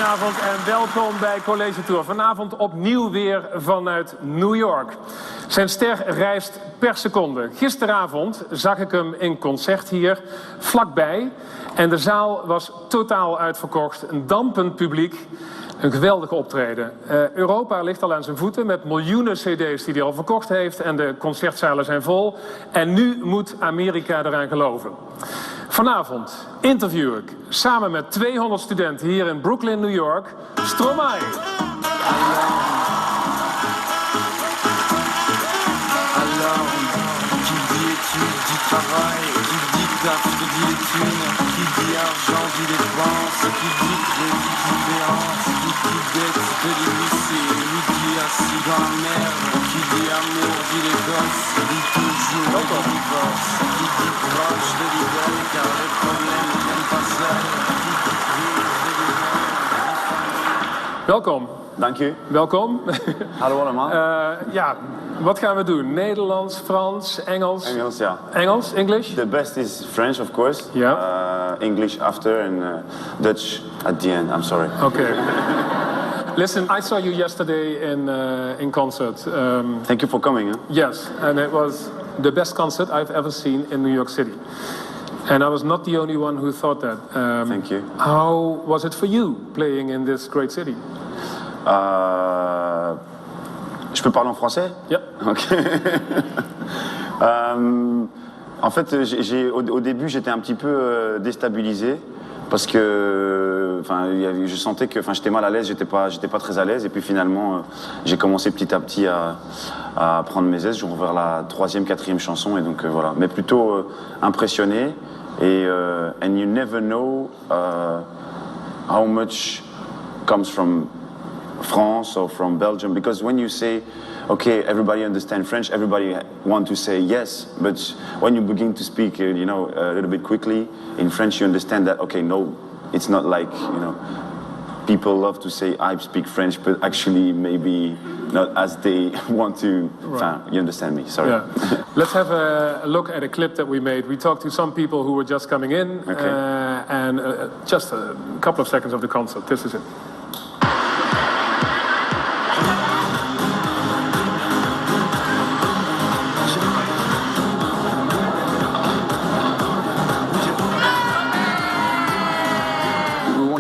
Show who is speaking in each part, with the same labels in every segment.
Speaker 1: Goedenavond en welkom bij College Tour. Vanavond opnieuw weer vanuit New York. Zijn ster reist per seconde. Gisteravond zag ik hem in concert hier, vlakbij. En de zaal was totaal uitverkocht. Een dampend publiek. Een geweldige optreden. Europa ligt al aan zijn voeten met miljoenen cd's die hij al verkocht heeft. En de concertzalen zijn vol. En nu moet Amerika eraan geloven. Vanavond interview ik samen met 200 studenten hier in Brooklyn, New York, Stromae.
Speaker 2: Taf, je te dis les thunes, qui dit argent, dit dépense, qui dit crédit, différence, qui dit dette, te dit lycée, lui dit assis dans la merde, qui dit amour, dit les gosses, dit toujours dit divorce, qui dit proche, te dit belle, car les problèmes ne viennent pas seuls, qui dit crise, te dit
Speaker 1: Welkom.
Speaker 3: Dank u.
Speaker 1: Welkom.
Speaker 3: Hallo allemaal.
Speaker 1: Ja, wat gaan we doen? Nederlands, Frans, Engels?
Speaker 3: Engels, ja.
Speaker 1: Engels, English?
Speaker 3: The best is French, of course.
Speaker 1: Yeah.
Speaker 3: English after and Dutch at the end. I'm sorry.
Speaker 1: Okay. Listen, I saw you yesterday in concert.
Speaker 3: Thank you for coming.
Speaker 1: Yes, and it was the best concert I've ever seen in New York City. And I was not the only one who thought that.
Speaker 3: Thank you.
Speaker 1: How was it for you playing in this great city?
Speaker 3: Je peux parler en français?
Speaker 1: Yep.
Speaker 3: Ok. En fait, au début, j'étais un petit peu déstabilisé parce que, je sentais que, j'étais mal à l'aise, j'étais pas très à l'aise, et puis finalement, j'ai commencé petit à petit à prendre mes aises vers la 3e, 4e chanson, et donc voilà. Mais plutôt impressionné, et and you never know how much comes from France or from Belgium, because when you say, okay, everybody understands French, everybody want to say yes, but when you begin to speak, a little bit quickly in French, you understand that, okay, no, it's not like, people love to say I speak French, but actually maybe not as they want to. Right. You understand me, sorry. Yeah.
Speaker 1: Let's have a look at a clip that we made. We talked to some people who were just coming in, okay. And just a couple of seconds of the concert. This is it.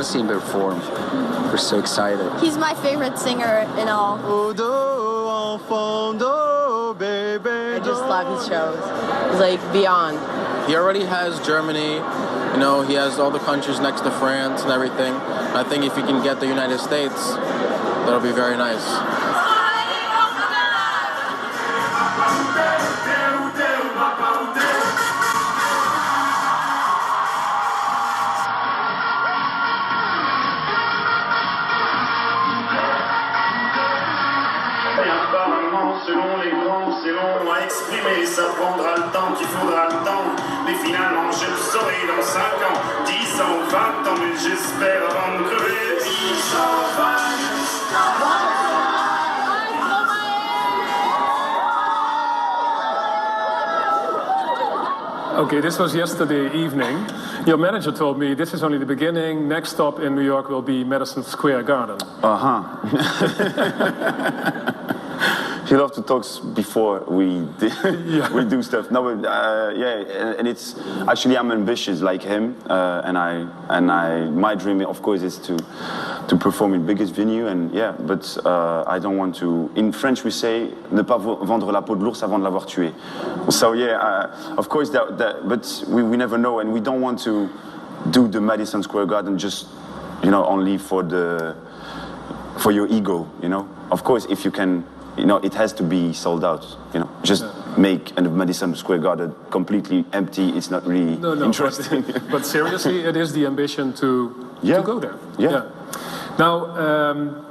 Speaker 4: See him perform. We're so excited.
Speaker 5: He's my favorite singer in all. I just love his shows. He's like beyond.
Speaker 6: He already has Germany, he has all the countries next to France and everything. I think if he can get the United States, that'll be very nice.
Speaker 7: Selon les grands, c'est long à exprimer, ça prendra le temps qu'il faudra le temps. Mais finalement, je le saurai dans 5 ans, 10 ans, 20 ans, mais j'espère avant de crever. 10 ans, 20
Speaker 1: Okay, this was yesterday evening. Your manager told me this is only the beginning. Next stop in New York will be Madison Square Garden.
Speaker 3: He loves to talk before we do stuff. No, but and it's actually I'm ambitious like him, and my dream, of course, is to perform in biggest venue, and but I don't want to. In French, we say ne pas vendre la peau de l'ours avant de l'avoir tué. So of course but we never know, and we don't want to do the Madison Square Garden just only for your ego. Of course, if you can. It has to be sold out. Just make a Madison Square Garden completely empty. It's not really interesting.
Speaker 1: But seriously, it is the ambition to go there.
Speaker 3: Yeah.
Speaker 1: Now,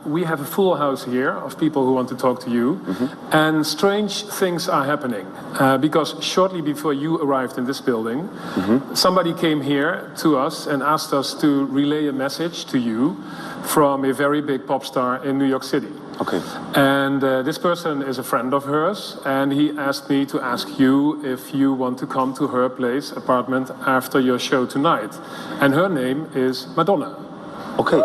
Speaker 1: we have a full house here of people who want to talk to you. Mm-hmm. And strange things are happening. Because shortly before you arrived in this building, mm-hmm. somebody came here to us and asked us to relay a message to you from a very big pop star in New York City.
Speaker 3: Okay.
Speaker 1: And this person is a friend of hers, and he asked me to ask you if you want to come to her place, apartment, after your show tonight. And her name is Madonna.
Speaker 3: Okay.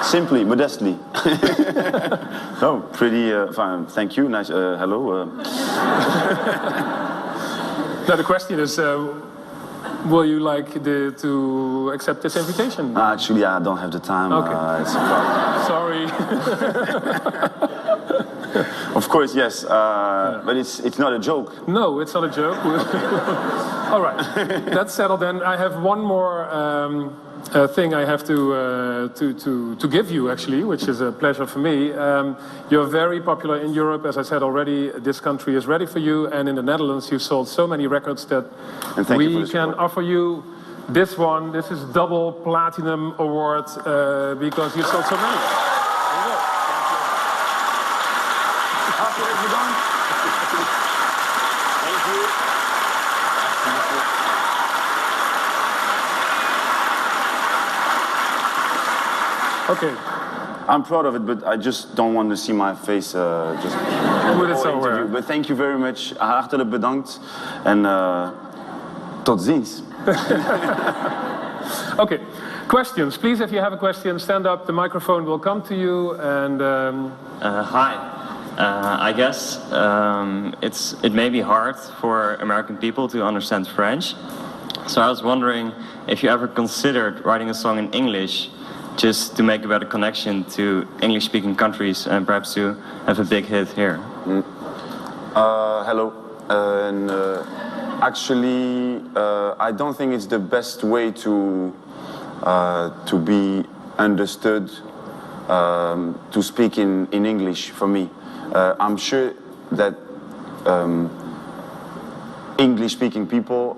Speaker 3: Simply, modestly. No, pretty fine. Thank you. Nice. Hello.
Speaker 1: Now the question is, will you like to accept this invitation?
Speaker 3: Actually, I don't have the time.
Speaker 1: Okay.
Speaker 3: It's a problem.
Speaker 1: Sorry.
Speaker 3: Of course, yes. But it's not a joke.
Speaker 1: No, it's not a joke. All right, that's settled then. I have one more thing I have to give you, actually, which is a pleasure for me. You're very popular in Europe, as I said already. This country is ready for you, and in the Netherlands, you've sold so many records that we can offer you this one. This is double platinum award because you sold so many. Okay.
Speaker 3: I'm proud of it, but I just don't want to see my face just
Speaker 1: Put it somewhere.
Speaker 3: But thank you very much. Hartelijk bedankt en tot ziens.
Speaker 1: Okay. Questions, please. If you have a question, stand up. The microphone will come to you. And
Speaker 8: hi. I guess it may be hard for American people to understand French. So I was wondering if you ever considered writing a song in English just to make a better connection to English-speaking countries and perhaps to have a big hit here.
Speaker 3: Hello. Actually, I don't think it's the best way to be understood, to speak in English for me. I'm sure that English-speaking people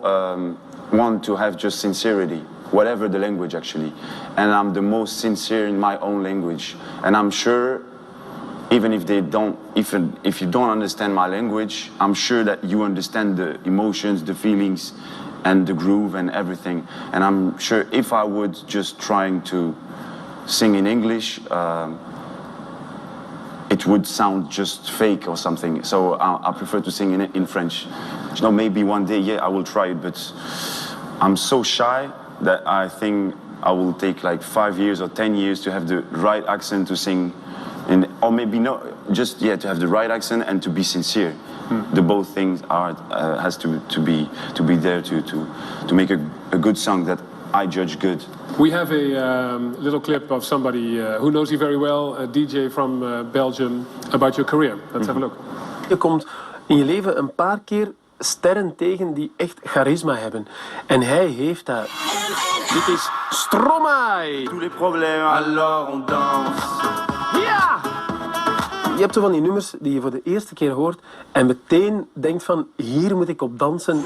Speaker 3: want to have just sincerity, whatever the language actually. And I'm the most sincere in my own language. And I'm sure, even if you don't understand my language, I'm sure that you understand the emotions, the feelings, and the groove and everything. And I'm sure if I would just trying to sing in English, it would sound just fake or something. So I prefer to sing in French. You know, maybe one day, yeah, I will try it, but I'm so shy that I think I will take like 5 years or 10 years to have the right accent to sing, or maybe not, just to have the right accent and to be sincere. The both things has to be there to make a good song that I judge good.
Speaker 1: we have a little clip of somebody who knows you very well, a DJ from Belgium, about your career. Let's have a look.
Speaker 9: Je komt in je leven een paar keer sterren tegen die echt charisma hebben. En hij heeft dat. Dit is Stromae.
Speaker 2: Tous les problèmes, alors on danse.
Speaker 9: Ja! Je hebt zo van die nummers die je voor de eerste keer hoort en meteen denkt van, hier moet ik op dansen.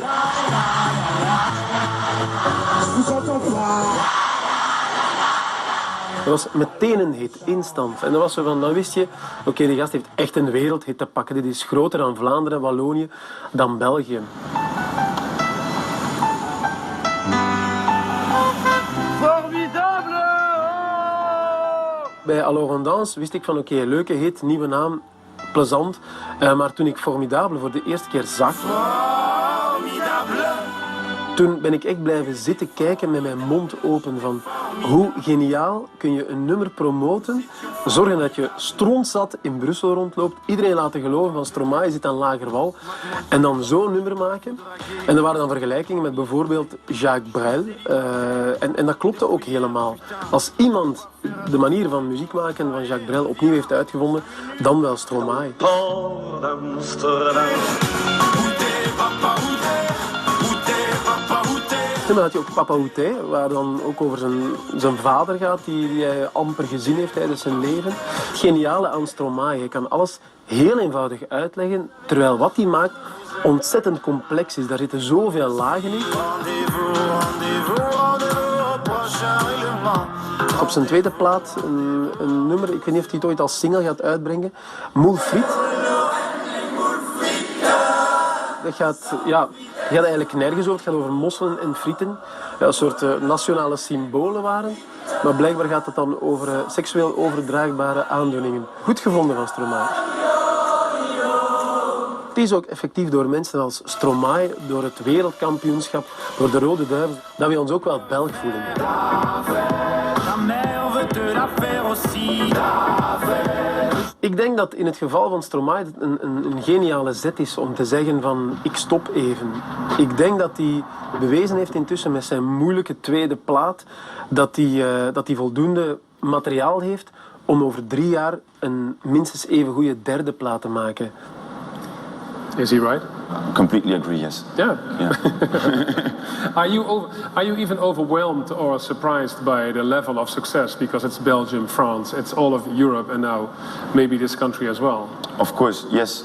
Speaker 9: Dat was meteen een hit, instant. En dan was zo van, dan wist je, oké, die gast heeft echt een wereldhit te pakken. Dit is groter dan Vlaanderen, Wallonië, dan België. Bij Alors on Danse wist ik van, oké, leuke hit, nieuwe naam, plezant. Maar toen ik Formidable voor de eerste keer zag, toen ben ik echt blijven zitten kijken met mijn mond open van hoe geniaal kun je een nummer promoten, zorgen dat je strontzat in Brussel rondloopt, iedereen laten geloven van Stromae zit aan Lagerwal en dan zo'n nummer maken. En er waren dan vergelijkingen met bijvoorbeeld Jacques Brel en dat klopte ook helemaal. Als iemand de manier van muziek maken van Jacques Brel opnieuw heeft uitgevonden, dan wel Stromae. Dan had je ook Papa Outé, waar dan ook over zijn vader gaat, die hij amper gezien heeft tijdens zijn leven. Het geniale aan Stromae, hij kan alles heel eenvoudig uitleggen, terwijl wat hij maakt ontzettend complex is. Daar zitten zoveel lagen in. Op zijn tweede plaat een nummer, ik weet niet of hij het ooit als single gaat uitbrengen, Moule Frites. Dat gaat eigenlijk nergens over. Het gaat over mosselen en frieten. Ja, een soort nationale symbolen waren. Maar blijkbaar gaat het dan over seksueel overdraagbare aandoeningen. Goed gevonden van Stromae. Het is ook effectief door mensen als Stromae, door het wereldkampioenschap, door de Rode Duivels, dat we ons ook wel Belg voelen.
Speaker 2: aussi.
Speaker 9: Ik denk dat in het geval van Stromae het een geniale zet is om te zeggen van ik stop even. Ik denk dat hij bewezen heeft intussen met zijn moeilijke tweede plaat dat hij voldoende materiaal heeft om over 3 jaar een minstens even goede derde plaat te maken.
Speaker 1: Is he right?
Speaker 3: Completely agree, yes.
Speaker 1: Yeah.
Speaker 3: Yeah.
Speaker 1: Are you even overwhelmed or surprised by the level of success? Because it's Belgium, France, it's all of Europe, and now maybe this country as well.
Speaker 3: Of course, yes.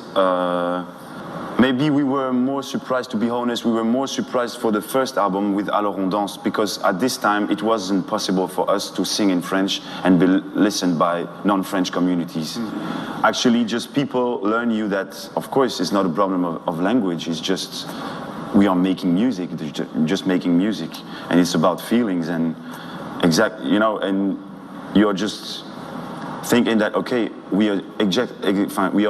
Speaker 3: Maybe we were more surprised, to be honest, we were more surprised for the first album with Alors on danse, because at this time it wasn't possible for us to sing in French and be listened by non-French communities. Mm-hmm. Actually, just people learn you that, of course, it's not a problem of language, it's just we are making music, just making music, and it's about feelings and and you're just thinking that, okay, we are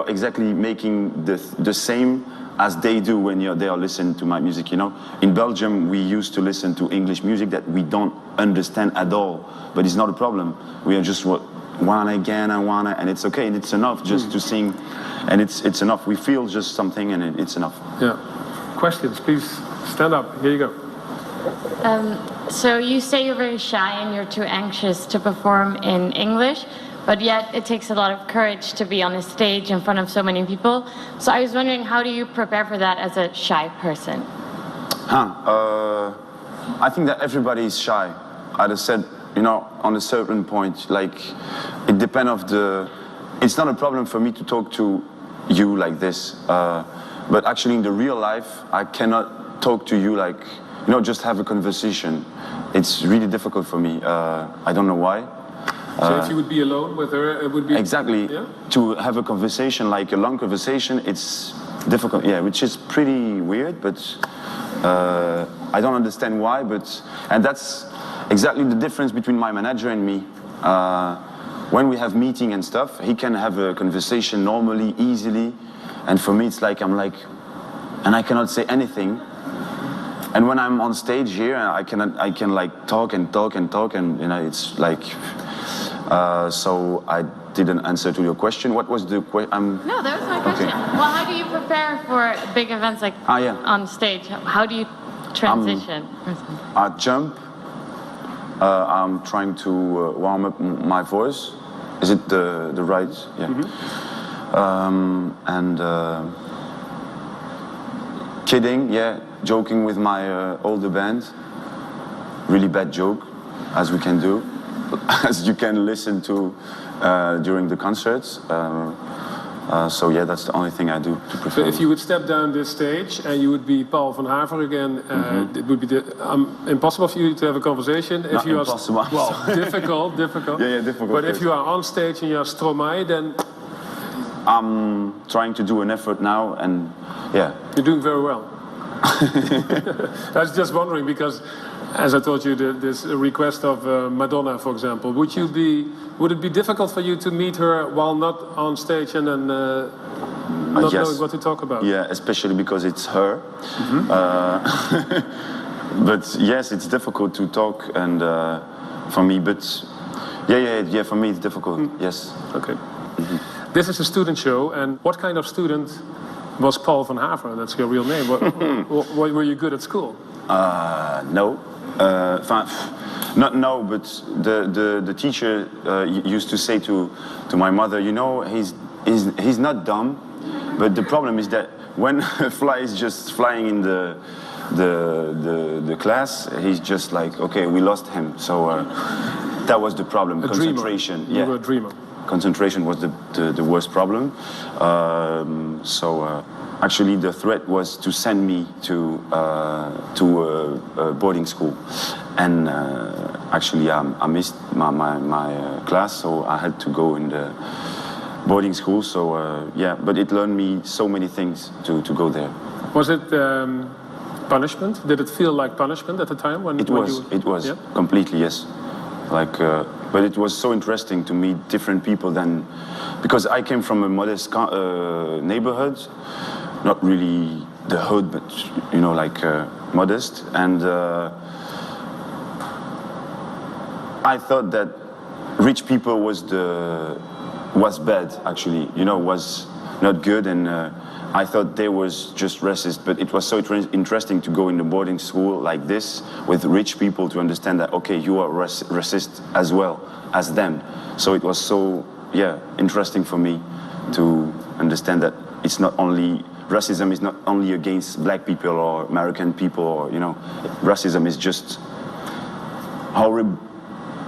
Speaker 3: exactly making the same as they do when they are listening to my music, you know. In Belgium, we used to listen to English music that we don't understand at all, but it's not a problem. We are just wanna again, and it's okay, and it's enough just to sing, and it's enough. We feel just something, and it's enough.
Speaker 1: Yeah. Questions, please stand up. Here you go.
Speaker 10: So you say you're very shy and you're too anxious to perform in English, but yet it takes a lot of courage to be on a stage in front of so many people. So I was wondering, how do you prepare for that as a shy person?
Speaker 3: I think that everybody is shy. I just said, you know, on a certain point, like, it depends of it's not a problem for me to talk to you like this, but actually in the real life, I cannot talk to you like, you know, just have a conversation. It's really difficult for me. I don't know why.
Speaker 1: So if you would be alone with her, it would be...
Speaker 3: Exactly. Yeah? To have a conversation, like a long conversation, it's difficult, yeah, which is pretty weird, but I don't understand why, and that's exactly the difference between my manager and me. When we have meeting and stuff, he can have a conversation normally, easily, and for me it's like, and I cannot say anything. And when I'm on stage here, I can like talk, and you know, it's like, so I didn't answer to your question. What was the question?
Speaker 10: No, that was my question. Okay. Well, how do you prepare for big events like on stage? How do you transition?
Speaker 3: I jump. I'm trying to warm up my voice. Is it the right? Yeah. Mm-hmm. And kidding, yeah. Joking with my older band. Really bad joke, as we can do. As you can listen to during the concerts. So yeah, that's the only thing I do to prepare.
Speaker 1: So if you would step down this stage and you would be Paul van Haver again, it would be impossible for you to have a conversation. If
Speaker 3: Not
Speaker 1: you
Speaker 3: impossible.
Speaker 1: Well, difficult.
Speaker 3: Yeah, difficult.
Speaker 1: But if you are on stage and you're Stromae, then...
Speaker 3: I'm trying to do an effort now, and yeah.
Speaker 1: You're doing very well. I was just wondering, because as I told you, this request of Madonna, for example, would it be difficult for you to meet her while not on stage and then not
Speaker 3: yes.
Speaker 1: knowing what to talk about?
Speaker 3: Yeah, especially because it's her. Mm-hmm. But yes, it's difficult to talk, and for me, but yeah, for me it's difficult. Yes.
Speaker 1: Okay. Mm-hmm. This is a student show, and what kind of student was Paul van Haver? That's your real name. What were you good at school?
Speaker 3: No. Not no, but the teacher used to say to my mother, you know, he's not dumb, but the problem is that when a fly is just flying in the class, he's just like, okay, we lost him. So that was the problem. Concentration.
Speaker 1: Dreamer. You were a dreamer.
Speaker 3: Concentration was the worst problem. Actually, the threat was to send me to a boarding school, and actually I missed my class, so I had to go in the boarding school. So yeah, but it learned me so many things to go there.
Speaker 1: Was it punishment? Did it feel like punishment at the time when
Speaker 3: it was
Speaker 1: yeah?
Speaker 3: Completely, yes. Like, but it was so interesting to meet different people because I came from a modest neighborhood. Not really the hood, but you know, like modest. And I thought that rich people was bad actually, was not good, and I thought they was just racist, but it was so interesting to go in a boarding school like this with rich people to understand that, okay, you are racist as well as them. So it was so, interesting for me to understand that it's not only, racism is not only against black people or American people, or, racism is just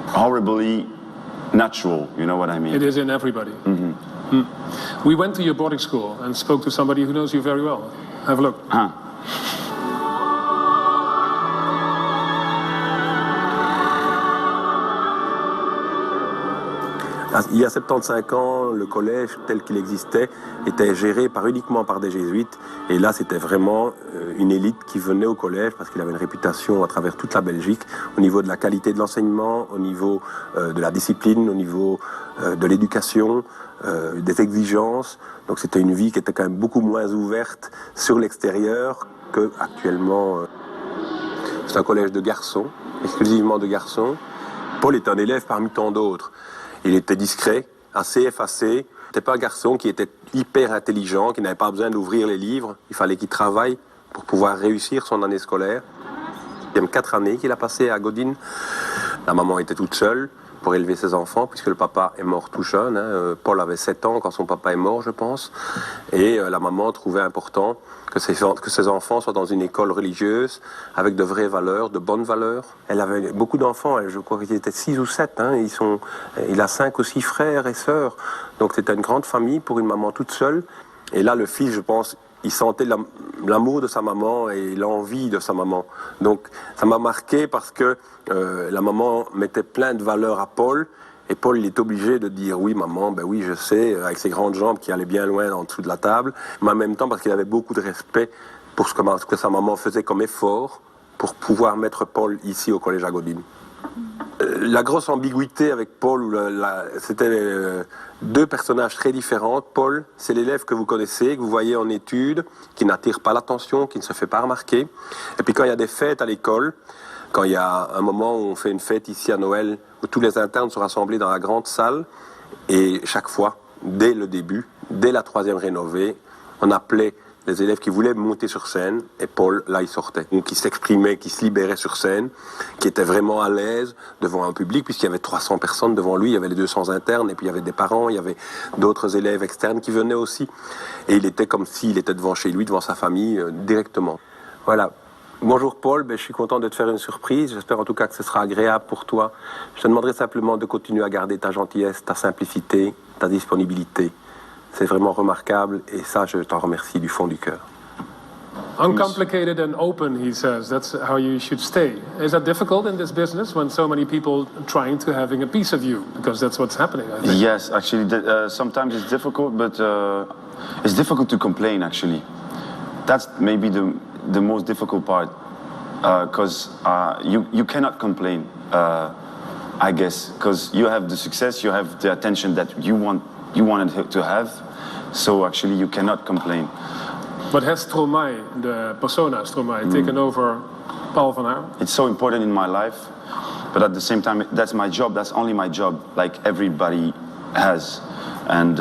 Speaker 3: horribly natural, you know what I mean?
Speaker 1: It is in everybody.
Speaker 3: Mm-hmm.
Speaker 1: We went to your boarding school and spoke to somebody who knows you very well. Have a look.
Speaker 11: Il y a 75 ans, le collège tel qu'il existait était géré uniquement par des jésuites. Et là, c'était vraiment une élite qui venait au collège parce qu'il avait une réputation à travers toute la Belgique au niveau de la qualité de l'enseignement, au niveau de la discipline, au niveau de l'éducation, des exigences. Donc c'était une vie qui était quand même beaucoup moins ouverte sur l'extérieur qu'actuellement. C'est un collège de garçons, exclusivement de garçons. Paul est un élève parmi tant d'autres. Il était discret, assez effacé. C'était pas un garçon qui était hyper intelligent, qui n'avait pas besoin d'ouvrir les livres. Il fallait qu'il travaille pour pouvoir réussir son année scolaire. Il y a même 4 années qu'il a passé à Godin. La maman était toute seule pour élever ses enfants, puisque le papa est mort tout jeune. Paul avait 7 ans quand son papa est mort, je pense. Et la maman trouvait important que ses enfants soient dans une école religieuse, avec de vraies valeurs, de bonnes valeurs. Elle avait beaucoup d'enfants, je crois qu'ils étaient 6 ou 7. Il a 5 ou 6 frères et sœurs. Donc c'était une grande famille pour une maman toute seule. Et là, le fils, je pense, il sentait l'amour de sa maman et l'envie de sa maman. Donc ça m'a marqué parce que la maman mettait plein de valeurs à Paul. Et Paul, il est obligé de dire « Oui, maman, ben oui, je sais », avec ses grandes jambes qui allaient bien loin en dessous de la table. Mais en même temps, parce qu'il avait beaucoup de respect pour ce que sa maman faisait comme effort pour pouvoir mettre Paul ici au collège à Godin. La grosse ambiguïté avec Paul, c'était 2 personnages très différents. Paul, c'est l'élève que vous connaissez, que vous voyez en études, qui n'attire pas l'attention, qui ne se fait pas remarquer. Et puis quand il y a des fêtes à l'école, quand il y a un moment où on fait une fête ici à Noël, où tous les internes sont rassemblés dans la grande salle, et chaque fois, dès le début, dès la 3e rénovée, on appelait les élèves qui voulaient monter sur scène, et Paul, là, il sortait. Donc, il s'exprimait, qui se libérait sur scène, qui était vraiment à l'aise devant un public, puisqu'il y avait 300 personnes devant lui, il y avait les 200 internes, et puis il y avait des parents, il y avait d'autres élèves externes qui venaient aussi. Et il était comme s'il était devant chez lui, devant sa famille, directement. Voilà. Bonjour Paul, je suis content de te faire une surprise, j'espère en tout cas que ce sera agréable pour toi. Je te demanderai simplement de continuer à garder ta gentillesse, ta simplicité, ta disponibilité. C'est vraiment remarquable et ça, je t'en remercie du fond du cœur.
Speaker 1: Uncomplicated and open, he says. That's how you should stay. Is that difficult in this business when so many people trying to having a piece of you? Because that's what's happening, I think.
Speaker 3: Yes, actually, sometimes it's difficult, but it's difficult to complain, actually. That's maybe the most difficult part, because you cannot complain, I guess, because you have the success, you have the attention that you wanted to have, so actually you cannot complain.
Speaker 1: But has Stromae, the persona Stromae, taken over Paul van Haar?
Speaker 3: It's so important in my life, but at the same time, that's my job, that's only my job, like everybody has. And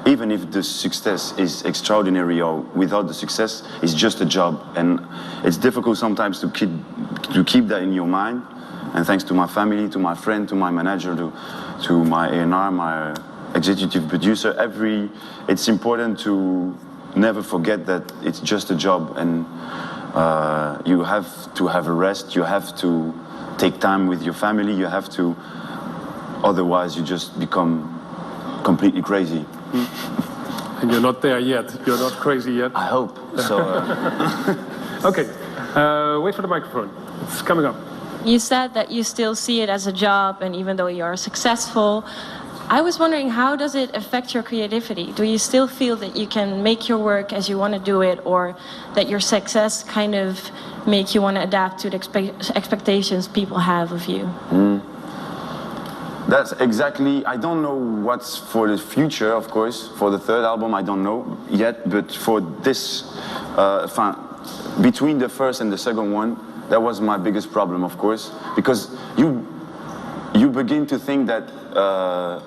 Speaker 3: even if the success is extraordinary or without the success, it's just a job. And it's difficult sometimes to keep that in your mind. And thanks to my family, to my friend, to my manager, to my A&R, my executive producer, it's important to never forget that it's just a job, and you have to have a rest, you have to take time with your family, you have to, otherwise you just become completely crazy.
Speaker 1: And you're not there yet, you're not crazy yet?
Speaker 3: I hope so.
Speaker 1: Okay, wait for the microphone, it's coming up.
Speaker 12: You said that you still see it as a job, and even though you are successful, I was wondering, how does it affect your creativity? Do you still feel that you can make your work as you want to do it, or that your success kind of make you want to adapt to the expectations people have of you?
Speaker 3: That's exactly, I don't know what's for the future, of course. For the 3rd album, I don't know yet, but for this, between the first and the second one, that was my biggest problem, of course, because you begin to think that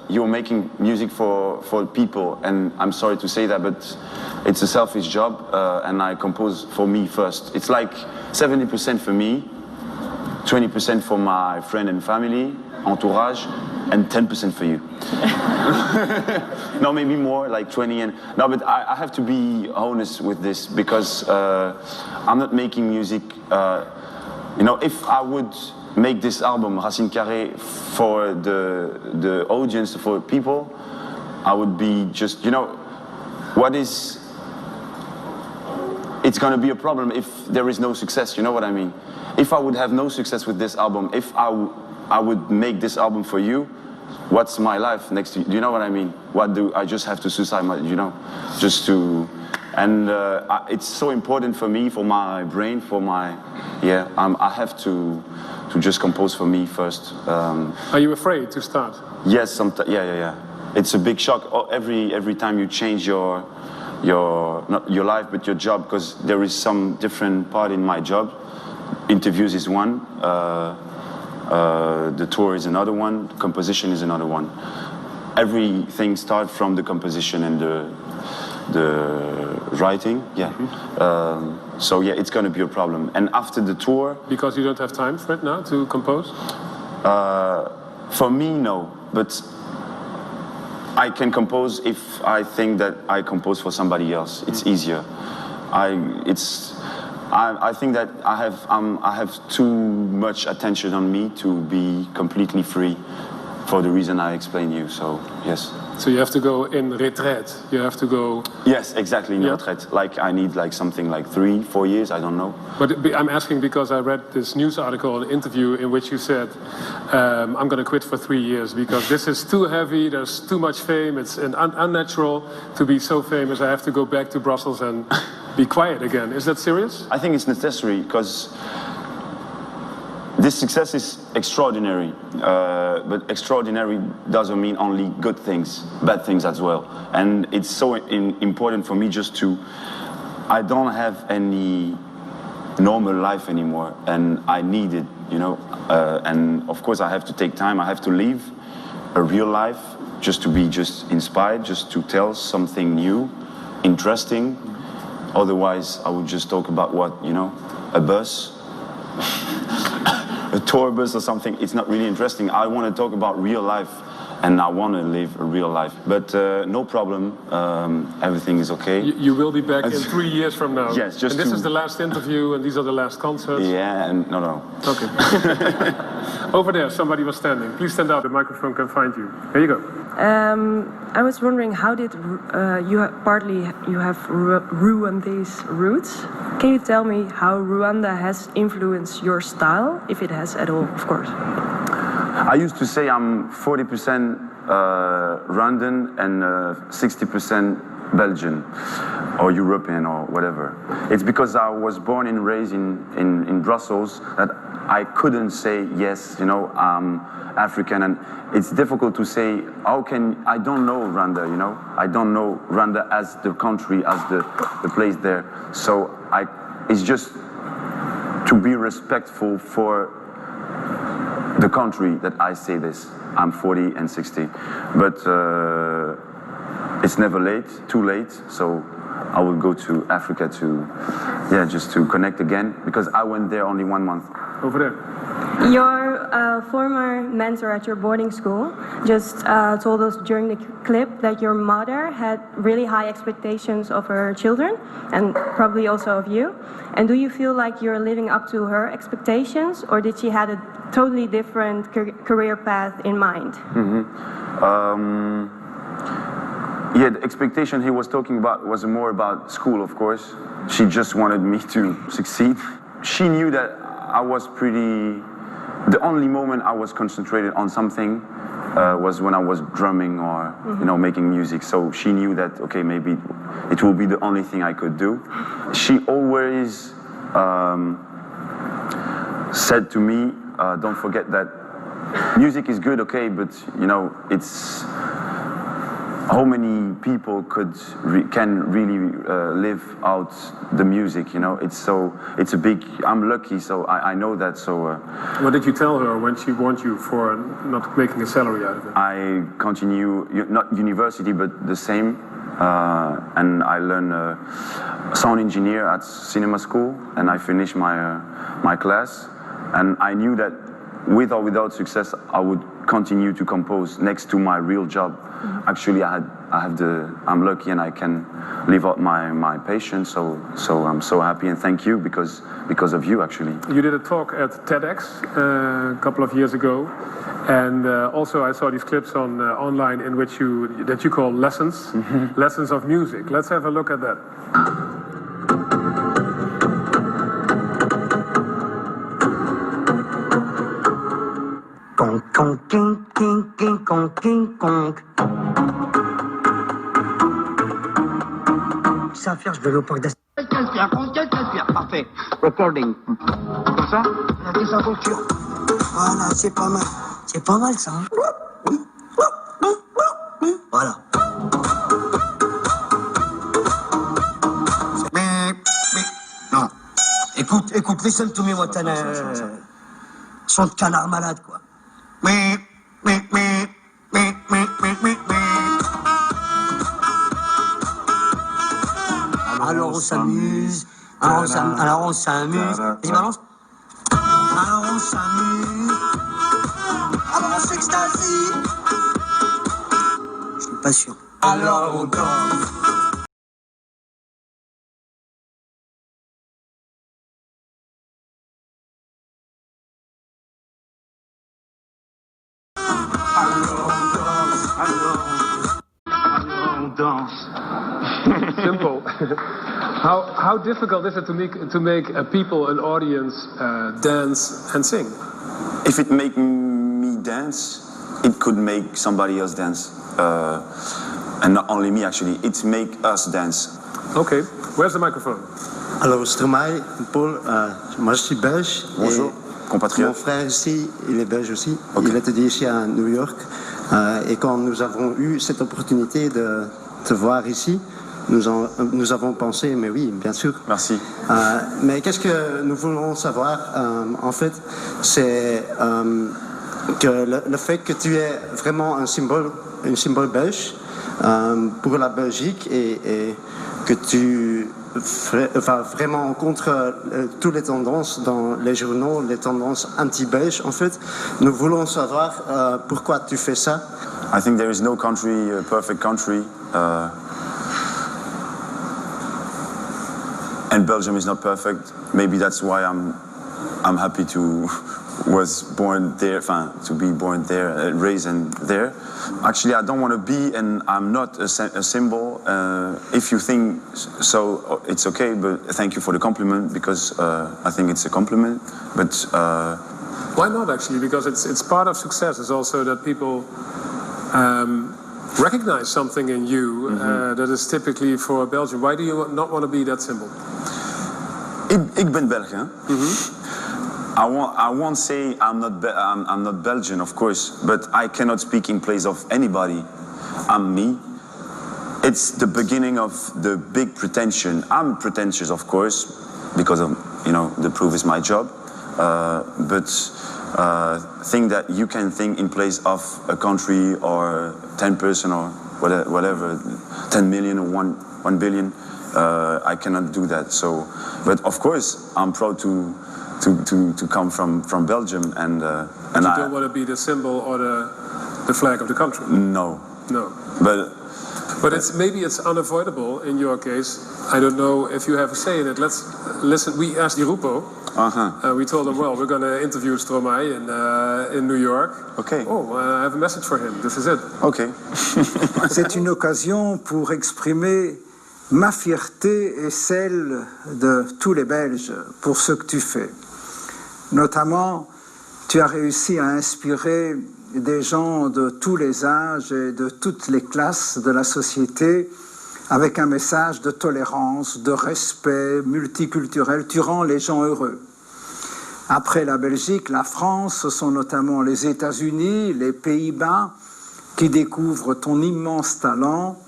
Speaker 3: you're making music for people, and I'm sorry to say that, but it's a selfish job, and I compose for me first. It's like 70% for me, 20% for my friend and family, entourage, and 10% for you. No, maybe more, like 20. No, but I have to be honest with this, because I'm not making music. If I would make this album, Racine Carrée, for the audience, for people, I would be just, it's going to be a problem if there is no success, you know what I mean? If I would have no success with this album, if I would make this album for you, what's my life next to you? Do you know what I mean? What do I just have to suicide my, just to, and it's so important for me, for my brain, for my, I have to just compose for me first.
Speaker 1: Are you afraid to start?
Speaker 3: Yes, sometimes, yeah. It's a big shock every time you change your not your life, but your job, because there is some different part in my job. Interviews is one, the tour is another one, composition is another one. Everything starts from the composition and the writing, so it's going to be a problem. And after the tour...
Speaker 1: Because you don't have time right now to compose?
Speaker 3: For me, no, but I can compose if I think that I compose for somebody else. It's easier. I think that I have too much attention on me to be completely free, for the reason I explained you. So yes.
Speaker 1: So you have to go in retraite. You have to go.
Speaker 3: Yes, exactly, in retraite. Like I need something like 3-4 years. I don't know.
Speaker 1: But I'm asking because I read this news article, an interview in which you said, "I'm going to quit for 3 years because this is too heavy. There's too much fame. It's unnatural to be so famous. I have to go back to Brussels and be quiet again." Is that serious?
Speaker 3: I think it's necessary, because this success is extraordinary, but extraordinary doesn't mean only good things, bad things as well. And it's so important for me just to, I don't have any normal life anymore, and I need it, and of course I have to take time, I have to live a real life, just to be just inspired, just to tell something new, interesting. Otherwise I would just talk about what, a bus, a tour bus or something. It's not really interesting. I want to talk about real life, and I want to live a real life. But no problem, everything is okay.
Speaker 1: You will be back in 3 years from now.
Speaker 3: Yes,
Speaker 1: and this is the last interview, and these are the last concerts.
Speaker 3: Yeah, and no.
Speaker 1: Okay. Over there, somebody was standing. Please stand up, the microphone can find you. Here you go.
Speaker 13: I was wondering, how did you have Rwandese roots? Can you tell me how Rwanda has influenced your style, if it has at all, of course?
Speaker 3: I used to say I'm 40% Rwandan and 60% Belgian or European or whatever. It's because I was born and raised in Brussels that I couldn't say yes, I'm African, and it's difficult to say, I don't know Rwanda, I don't know Rwanda as the country, as the place there. So it's just to be respectful for the country that I say this. I'm 40 and 60, but it's never too late, so I will go to Africa just to connect again, because I went there only 1 month.
Speaker 1: Over there.
Speaker 13: Your former mentor at your boarding school just told us during the clip that your mother had really high expectations of her children, and probably also of you. And do you feel like you're living up to her expectations, or did she have a totally different career path in mind?
Speaker 3: Yeah, the expectation he was talking about was more about school, of course. She just wanted me to succeed. She knew that I was the only moment I was concentrated on something was when I was drumming or, making music. So she knew that, okay, maybe it will be the only thing I could do. She always said to me, don't forget that music is good, okay, but, how many people can really live out the music, you know. It's a big, I'm lucky, so I know that, so...
Speaker 1: What did you tell her when she warned you for not making a salary out of it?
Speaker 3: I continue, not university, but the same, and I learn sound engineer at cinema school, and I finished my class, and I knew that with or without success, I would continue to compose next to my real job. Mm-hmm. Actually, I'm lucky and I can live out my passion, so I'm so happy and thank you because of you, actually.
Speaker 1: You did a talk at TEDx a couple of years ago, and also I saw these clips online in which you call lessons, mm-hmm. Lessons of music. Let's have a look at that.
Speaker 14: Conk, conk, king, king, king, conk, king, conk. Ça va faire, je vais aller au parc d'Astérix. Quel parfait. Recording. Comme ça, la désinvolture. Voilà, c'est pas mal. C'est pas mal, ça. Hein. Voilà. Mais, non. Écoute, listen to me, Watana. Son de canard malade, quoi. Alors on s'amuse, alors on s'amuse. Vas-y, balance. Alors on s'amuse, alors on s'extasie. Je suis pas sûr. Alors on danse.
Speaker 1: Simple. How difficult is it to make people, an audience, dance and sing?
Speaker 3: If it make me dance, it could make somebody else dance, and not only me actually. It make us dance.
Speaker 1: Okay. Where's the microphone?
Speaker 15: Alors Stromae, Paul, moi je suis belge.
Speaker 3: Bonjour, compatriote.
Speaker 15: Mon frère ici, il est belge aussi.
Speaker 3: Okay.
Speaker 15: Il étudie ici à New York. Et quand nous avons eu cette opportunité de te voir ici, nous avons pensé, mais oui, bien sûr.
Speaker 3: Merci.
Speaker 15: Mais qu'est-ce que nous voulons savoir, en fait, c'est que le fait que tu es vraiment un symbole belge pour la Belgique et que tu vas vraiment contre toutes les tendances dans les journaux, les tendances anti-belges, en fait. Nous voulons savoir pourquoi tu fais ça.
Speaker 3: I think there is no country, perfect country. And Belgium is not perfect. Maybe that's why I'm happy to was born there, to be born there, raised there. Actually, I don't want to be, and I'm not a symbol. If you think so, it's okay. But thank you for the compliment because I think it's a compliment. But
Speaker 1: why not actually? Because it's part of success. Is also that people recognize something in you that is typically for Belgium. Why do you not want to be that symbol?
Speaker 3: Ik ben Belg, hè? I won't say I'm not Belgian, of course, but I cannot speak in place of anybody. I'm me. It's the beginning of the big pretension. I'm pretentious, of course, because of, the proof is my job. But think that you can think in place of a country or 10% or whatever, 10 million or 1 billion. I cannot do that. So, but of course, I'm proud to come from Belgium, and
Speaker 1: you don't want to be the symbol or the flag of the country.
Speaker 3: No.
Speaker 1: But it's unavoidable in your case. I don't know if you have a say in it. Let's listen. We asked Di Rupo. We told him, well, we're going to interview Stromae in New York.
Speaker 3: Okay.
Speaker 1: I have a message for him. This is it.
Speaker 3: Okay.
Speaker 16: C'est une occasion pour exprimer ma fierté et celle de tous les Belges pour ce que tu fais. Notamment, tu as réussi à inspirer des gens de tous les âges et de toutes les classes de la société avec un message de tolérance, de respect multiculturel. Tu rends les gens heureux. Après la Belgique, la France, ce sont notamment les États-Unis, les Pays-Bas, qui découvre ton immense talent.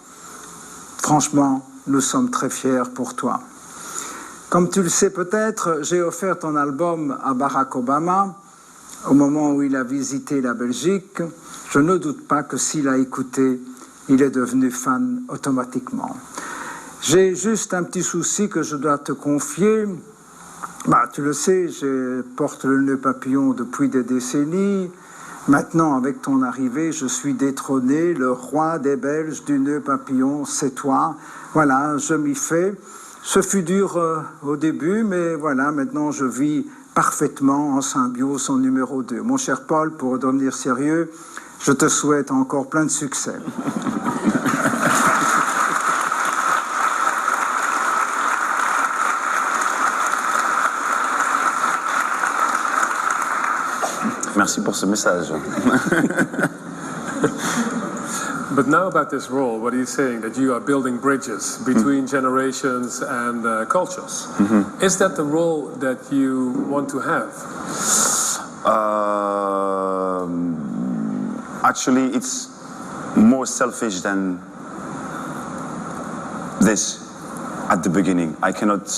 Speaker 16: Franchement, nous sommes très fiers pour toi. Comme tu le sais peut-être, j'ai offert ton album à Barack Obama au moment où il a visité la Belgique. Je ne doute pas que s'il a écouté, il est devenu fan automatiquement. J'ai juste un petit souci que je dois te confier. Tu le sais, je porte le nœud papillon depuis des décennies. Maintenant, avec ton arrivée, je suis détrôné, le roi des Belges du nœud papillon, c'est toi. Voilà, je m'y fais. Ce fut dur au début, mais voilà, maintenant je vis parfaitement en symbiose en numéro 2. Mon cher Paul, pour devenir sérieux, je te souhaite encore plein de succès.
Speaker 3: Merci pour ce message.
Speaker 1: But now about this role, what are you saying? That you are building bridges between generations and cultures. Is that the role that you want to have?
Speaker 3: Actually, it's more selfish than this at the beginning. I cannot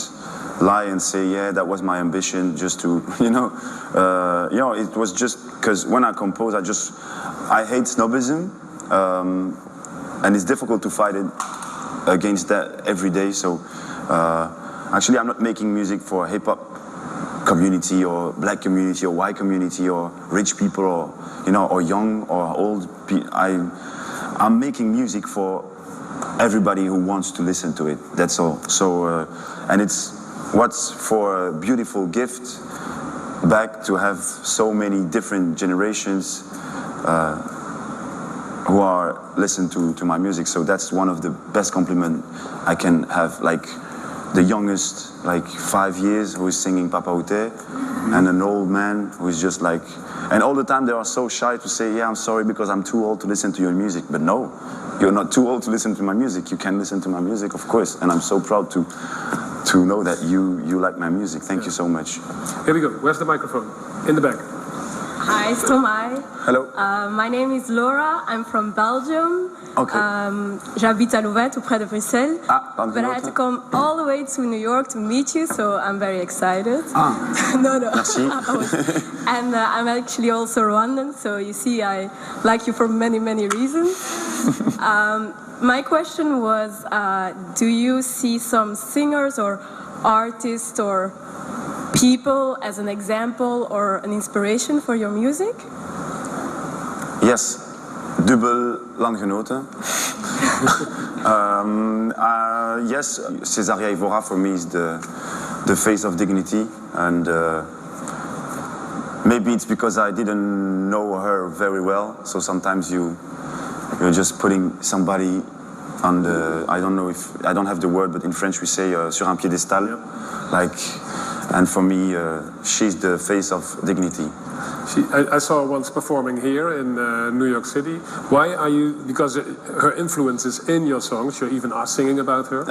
Speaker 3: lie and say, yeah, that was my ambition, just to, it was just because when I compose, I hate snobism. And it's difficult to fight it against that every day. So actually, I'm not making music for hip-hop community or black community or white community or rich people or or young or old. I'm making music for everybody who wants to listen to it. That's all. So and it's what's for a beautiful gift back to have so many different generations who are listen to my music. So that's one of the best compliment I can have. Like the youngest, like 5 years, who is singing Papa Ute, and an old man who is just like, and all the time they are so shy to say, yeah, I'm sorry because I'm too old to listen to your music. But no, you're not too old to listen to my music. You can listen to my music, of course. And I'm so proud to know that you like my music. Thank you so much.
Speaker 1: Here we go. Where's the microphone? In the back.
Speaker 13: Hi, Stromae.
Speaker 3: Hello.
Speaker 13: My name is Laura. I'm from Belgium.
Speaker 3: Okay.
Speaker 13: J'habite à Louvain, tout près de Bruxelles.
Speaker 3: But
Speaker 13: I had to come all the way to New York to meet you, so I'm very excited. No.
Speaker 3: Merci.
Speaker 13: And I'm actually also Rwandan, so you see, I like you for many, many reasons. My question was, do you see some singers or artists or people as an example or an inspiration for your music?
Speaker 3: Yes, dubbel lang genoten. Yes, Cesaria Evora for me is the face of dignity, and maybe it's because I didn't know her very well. So sometimes you're just putting somebody on the, I don't have the word, but in French we say sur un piédestal, like. And for me, she's the face of dignity.
Speaker 1: I saw her once performing here in New York City. Why are you? Because her influence is in your songs. You even are singing about her.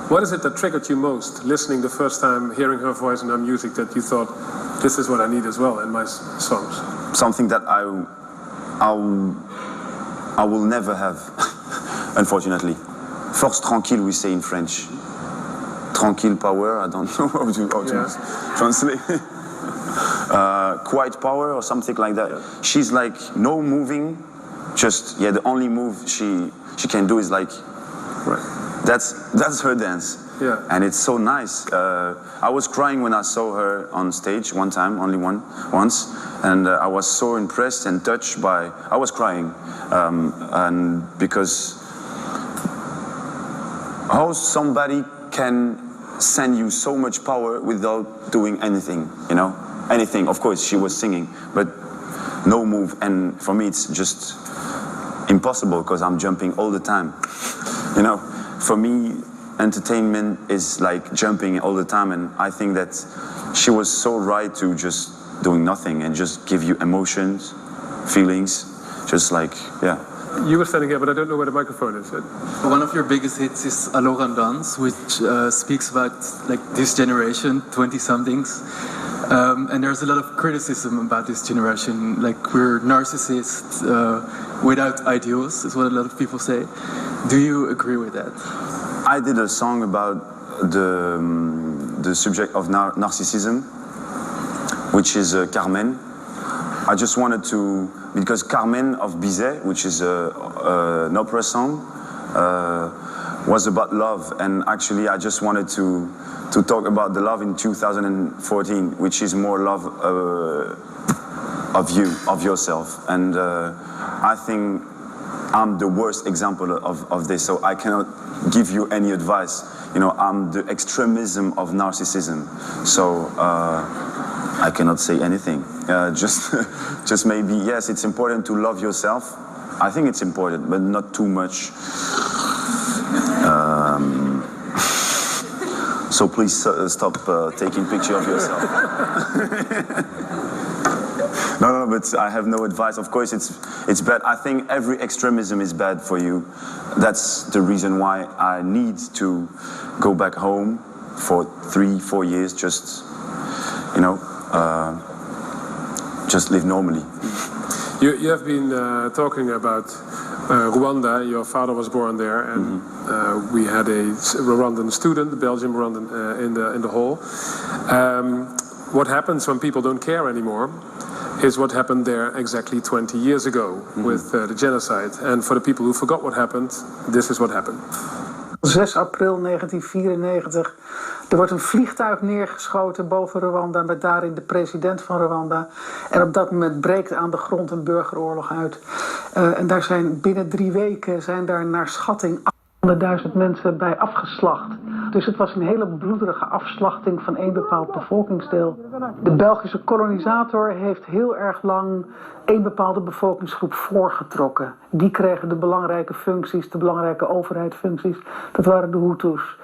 Speaker 1: What is it that triggered you most, listening the first time, hearing her voice and her music, that you thought, this is what I need as well in my songs?
Speaker 3: Something that I will never have, unfortunately. Force tranquille, we say in French. Tranquil power, I don't know how to translate. Quiet power or something like that. She's like no moving, just the only move she can do is like, that's her dance.
Speaker 1: Yeah.
Speaker 3: And it's so nice. I was crying when I saw her on stage one time, once, and I was so impressed and touched by. I was crying, and because how somebody can send you so much power without doing anything, anything. Of course, she was singing, but no move. And for me, it's just impossible because I'm jumping all the time. For me, entertainment is like jumping all the time. And I think that she was so right to just doing nothing and just give you emotions, feelings, just like, yeah.
Speaker 1: You were standing here, but I don't know where the microphone is.
Speaker 17: One of your biggest hits is Alors on Danse, which speaks about like this generation, 20-somethings. And there's a lot of criticism about this generation. Like we're narcissists, without ideals, is what a lot of people say. Do you agree with that?
Speaker 3: I did a song about the subject of narcissism, which is Carmen. I just wanted to, because Carmen of Bizet, which is an opera song, was about love, and actually I just wanted to talk about the love in 2014, which is more love of you, of yourself, and I think I'm the worst example of this, so I cannot give you any advice. You know, I'm the extremism of narcissism, so I cannot say anything. Just maybe, yes, it's important to love yourself. I think it's important, but not too much. So please stop taking picture of yourself. No, but I have no advice. Of course, it's bad. I think every extremism is bad for you. That's the reason why I need to go back home for 3-4 years. Just, you know, just live normally.
Speaker 1: You have been talking about Rwanda. Your father was born there, and we had a Rwandan student, a Belgian Rwandan, in the hall. What happens when people don't care anymore is what happened there exactly 20 years ago with the genocide. And for the people who forgot what happened, this is what happened.
Speaker 18: 6 april 1994. Er wordt een vliegtuig neergeschoten boven Rwanda met daarin de president van Rwanda. En op dat moment breekt aan de grond een burgeroorlog uit. En daar zijn binnen 3 weken zijn daar naar schatting 800.000 mensen bij afgeslacht. Dus het was een hele bloederige afslachting van één bepaald bevolkingsdeel. De Belgische kolonisator heeft heel erg lang één bepaalde bevolkingsgroep voorgetrokken. Die kregen de belangrijke functies, de belangrijke overheidsfuncties. Dat waren de Hutus.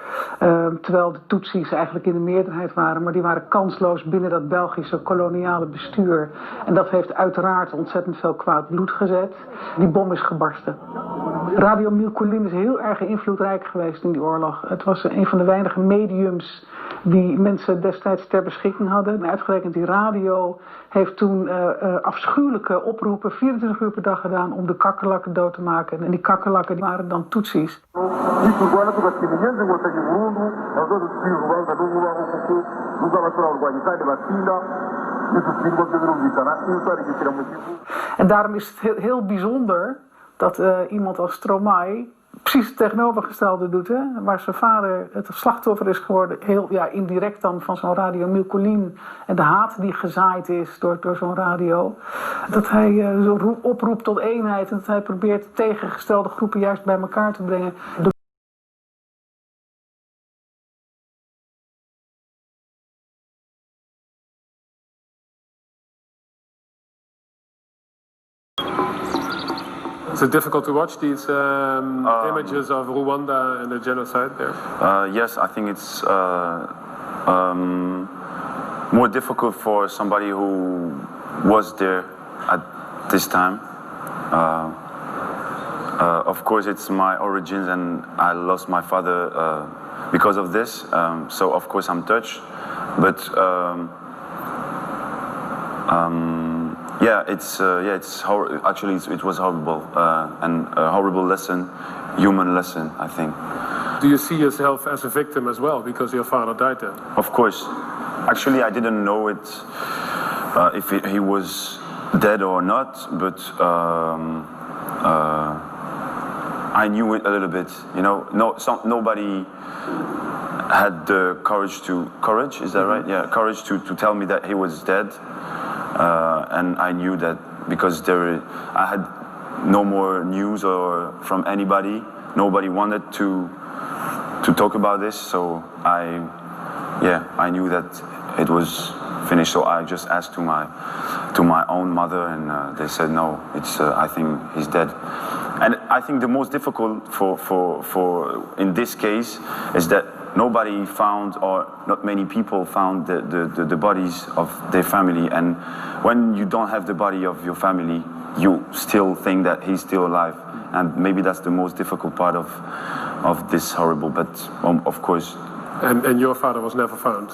Speaker 18: Terwijl de Tutsis eigenlijk in de meerderheid waren, maar die waren kansloos binnen dat Belgische koloniale bestuur. En dat heeft uiteraard ontzettend veel kwaad bloed gezet. Die bom is gebarsten. Radio Milcolin is heel erg invloedrijk geweest in die oorlog. Het was een van de weinige mediums die mensen destijds ter beschikking hadden. En uitgerekend die radio heeft toen afschuwelijke oproepen 24 uur per dag gedaan om de kakkerlakken dood te maken. En die kakkerlakken die waren dan Tutsis. En daarom is het heel bijzonder dat iemand als Stromae precies het tegenovergestelde doet, hè? Waar zijn vader het slachtoffer is geworden, heel indirect dan van zo'n radio Milcolin en de haat die gezaaid is door zo'n radio. Dat hij zo oproept tot eenheid en dat hij probeert tegengestelde groepen juist bij elkaar te brengen.
Speaker 1: Is it difficult to watch these images of Rwanda and the genocide there?
Speaker 3: Yes, I think it's more difficult for somebody who was there at this time. Of course, it's my origins, and I lost my father because of this. So of course I'm touched, but yeah, it's actually it was horrible and a horrible lesson, human lesson, I think.
Speaker 1: Do you see yourself as a victim as well because your father died there?
Speaker 3: Of course. Actually, I didn't know it if he was dead or not, but I knew it a little bit. You know, nobody had the courage. Is that right? Yeah, courage to tell me that he was dead. And I knew that because I had no more news or from anybody. Nobody wanted to talk about this, so I knew that it was finished. So I just asked to my own mother, and they said no. I think he's dead. And I think the most difficult for in this case is that nobody found, or not many people found the bodies of their family. And when you don't have the body of your family, you still think that he's still alive. And maybe that's the most difficult part of this horrible, but of course.
Speaker 1: And your father was never found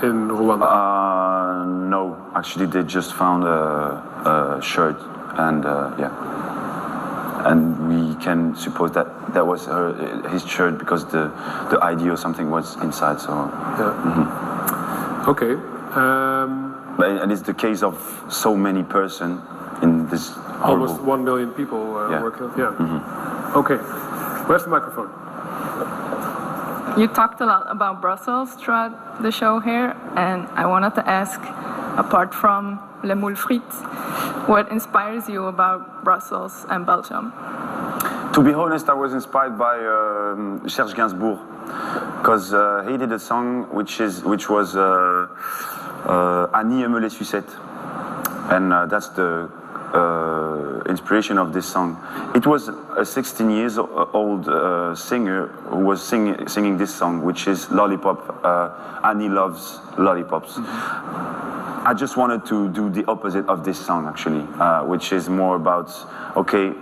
Speaker 1: in Rwanda?
Speaker 3: No, actually they just found a shirt, and yeah. and we can suppose that that was his shirt because the idea or something was inside. So
Speaker 1: yeah. Okay.
Speaker 3: And it's the case of so many persons in this horrible...
Speaker 1: Almost 1 million people were killed. Yeah. Okay. Where's the microphone?
Speaker 19: You talked a lot about Brussels throughout the show here, and I wanted to ask, apart from Le Moule Frites, what inspires you about Brussels and Belgium?
Speaker 3: To be honest, I was inspired by Serge Gainsbourg, because he did a song which was Annie aime les sucettes, and that's the inspiration of this song. It was a 16 years old singer who was singing this song, which is Lollipop. Annie loves lollipops. Mm-hmm. I just wanted to do the opposite of this song, actually, which is more about, okay,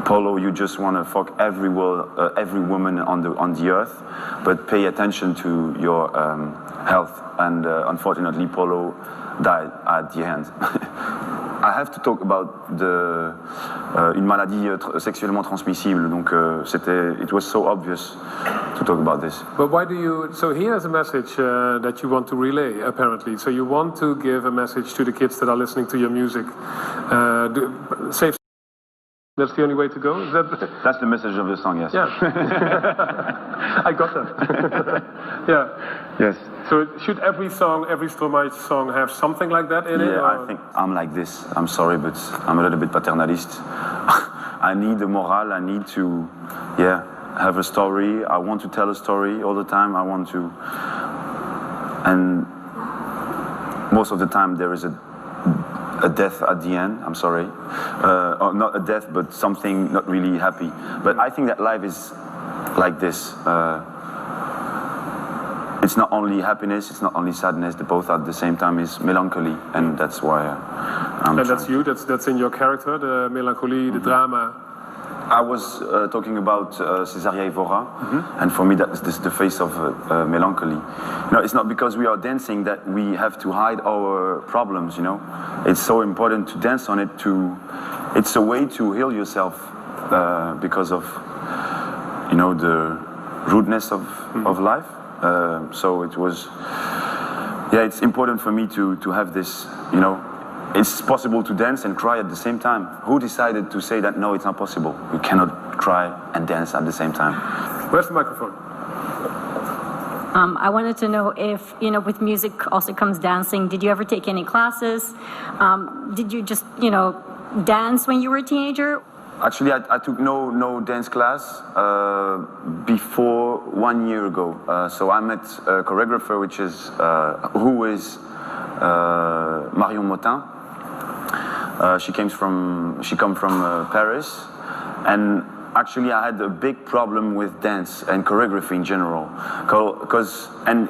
Speaker 3: Polo, you just want to fuck every woman on the earth, but pay attention to your health. And unfortunately, Polo died at the end. I have to talk about une maladie sexuellement transmissible. Donc it was so obvious to talk about this.
Speaker 1: But why do you? So he has a message that you want to relay, apparently. So you want to give a message to the kids that are listening to your music. Save. That's the only way to go? Is that...
Speaker 3: That's the message of the song, yes.
Speaker 1: Yeah. I got that. Yeah.
Speaker 3: Yes.
Speaker 1: So should every song, every Stromae song have something like that in it?
Speaker 3: Yeah, I think I'm like this. I'm sorry, but I'm a little bit paternalist. I need a moral, I need to, have a story. I want to tell a story all the time. I want to... And most of the time there is a death at the end, I'm sorry. Or not a death, but something not really happy. But I think that life is like this. It's not only happiness, it's not only sadness, they both at the same time is melancholy, and that's why I'm...
Speaker 1: And that's you, that's in your character, the melancholy, the drama.
Speaker 3: I was talking about Césaria Evora, and for me that's the face of melancholy. You know, it's not because we are dancing that we have to hide our problems, you know. It's so important to dance on it, it's a way to heal yourself because of, you know, the rudeness of life. So it was, it's important for me to have this, you know, it's possible to dance and cry at the same time. Who decided to say that, no, it's not possible? You cannot cry and dance at the same time.
Speaker 1: Where's the microphone?
Speaker 20: I wanted to know if, you know, with music also comes dancing. Did you ever take any classes? Did you just, you know, dance when you were a teenager?
Speaker 3: Actually, I took no dance class before 1 year ago. So I met a choreographer, who is Marion Motin. She comes from Paris, and actually I had a big problem with dance and choreography in general, and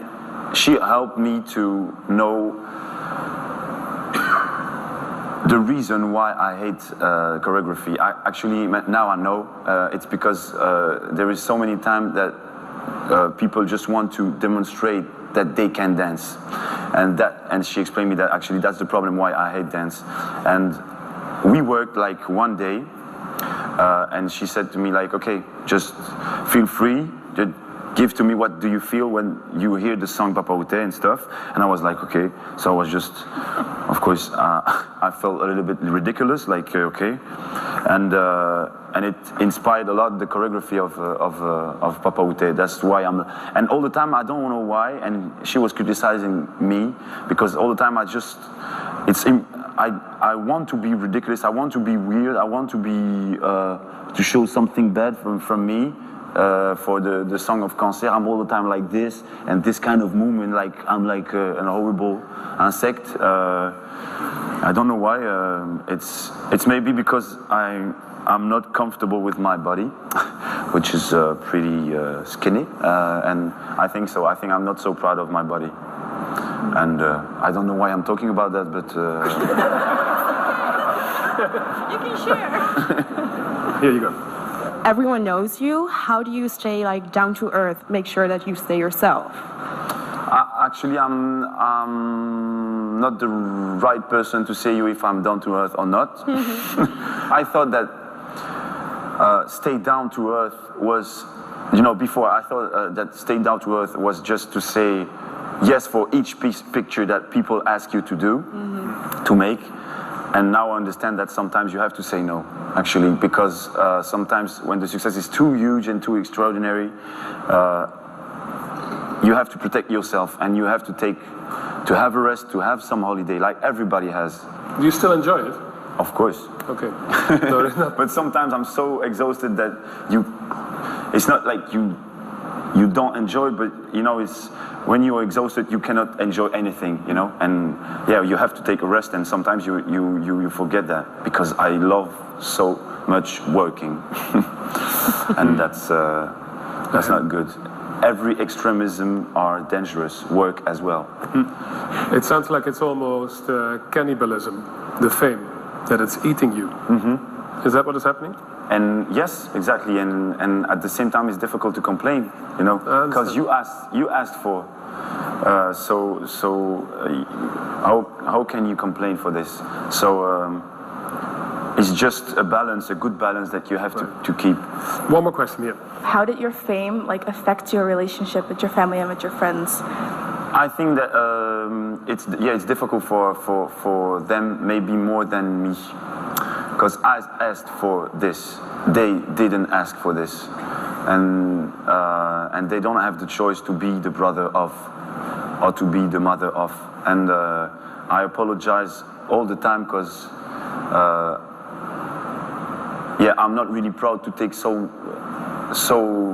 Speaker 3: she helped me to know the reason why I hate choreography. Now I know it's because there is so many times that people just want to demonstrate that they can dance, and she explained me that actually that's the problem why I hate dance. And we worked like one day, and she said to me like, okay, just feel free, just give to me what do you feel when you hear the song Papa Oute and stuff. And I was like, okay. So I was just, of course, I felt a little bit ridiculous, like okay, and it inspired a lot the choreography of Papa Oute. That's why and all the time I don't know why. And she was criticizing me because all the time I want to be ridiculous. I want to be weird. I want to be to show something bad from me. For the song of Cancer, I'm all the time like this, and this kind of movement, like I'm like an horrible insect. I don't know why. It's maybe because I'm not comfortable with my body, which is pretty skinny, and I think so. I think I'm not so proud of my body, and I don't know why I'm talking about that, but
Speaker 19: you can share.
Speaker 1: Here you go.
Speaker 5: Everyone knows you. How do you stay like down to earth? Make sure that you stay yourself.
Speaker 3: Actually, I'm not the right person to say you if I'm down to earth or not. I thought that stay down to earth was, you know, before I thought that stay down to earth was just to say yes for each picture that people ask you to do, to make. And now I understand that sometimes you have to say no, actually, because sometimes when the success is too huge and too extraordinary, you have to protect yourself and you have to have a rest, to have some holiday, like everybody has.
Speaker 1: Do you still enjoy it?
Speaker 3: Of course.
Speaker 1: Okay.
Speaker 3: But sometimes I'm so exhausted that it's not like you don't enjoy, but you know, it's when you're exhausted, you cannot enjoy anything, you know. And yeah, you have to take a rest, and sometimes you forget that, because I love so much working, and that's not good. Every extremism are dangerous. Work as well.
Speaker 1: It sounds like it's almost cannibalism, the fame, that it's eating you. Is that what is happening?
Speaker 3: And yes, exactly. And at the same time, it's difficult to complain, you know, because you asked for. How can you complain for this? So it's just a balance, a good balance that you have to keep.
Speaker 1: One more question here.
Speaker 21: How did your fame affect your relationship with your family and with your friends?
Speaker 3: I think that it's difficult for them, maybe more than me, because I asked for this. They didn't ask for this, and they don't have the choice to be the brother of, or to be the mother of. And I apologize all the time, because I'm not really proud to take so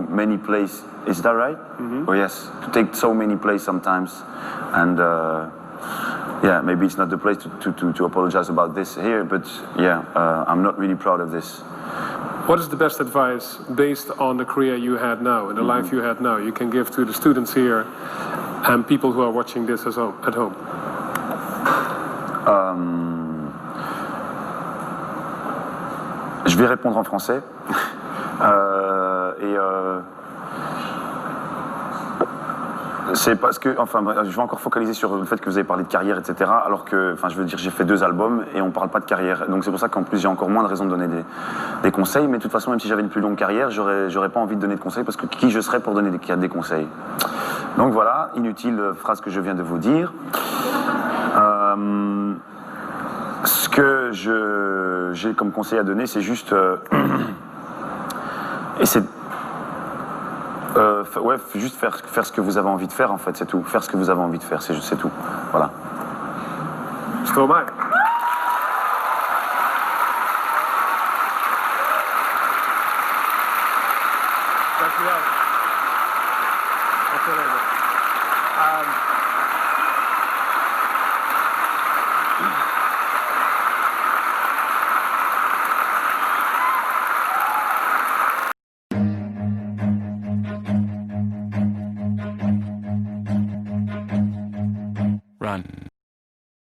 Speaker 3: many places. Is that right? Oh yes, to take so many places sometimes, and maybe it's not the place to apologize about this here, but I'm not really proud of this.
Speaker 1: What is the best advice, based on the career you had now and the life you had now, you can give to the students here and people who are watching this at home?
Speaker 3: Je vais répondre en français. C'est parce que, je vais encore focaliser sur le fait que vous avez parlé de carrière, etc. Alors que, je veux dire, j'ai fait 2 albums et on parle pas de carrière. Donc c'est pour ça qu'en plus j'ai encore moins de raisons de donner des conseils. Mais de toute façon, même si j'avais une plus longue carrière, j'aurais pas envie de donner de conseils, parce que qui je serais pour donner des conseils. Donc voilà, inutile phrase que je viens de vous dire. Ce que j'ai comme conseil à donner, c'est juste juste faire ce que vous avez envie de faire, en fait, c'est tout. Faire ce que vous avez envie de faire, c'est tout. Voilà.
Speaker 1: Stromae. Dankjewel.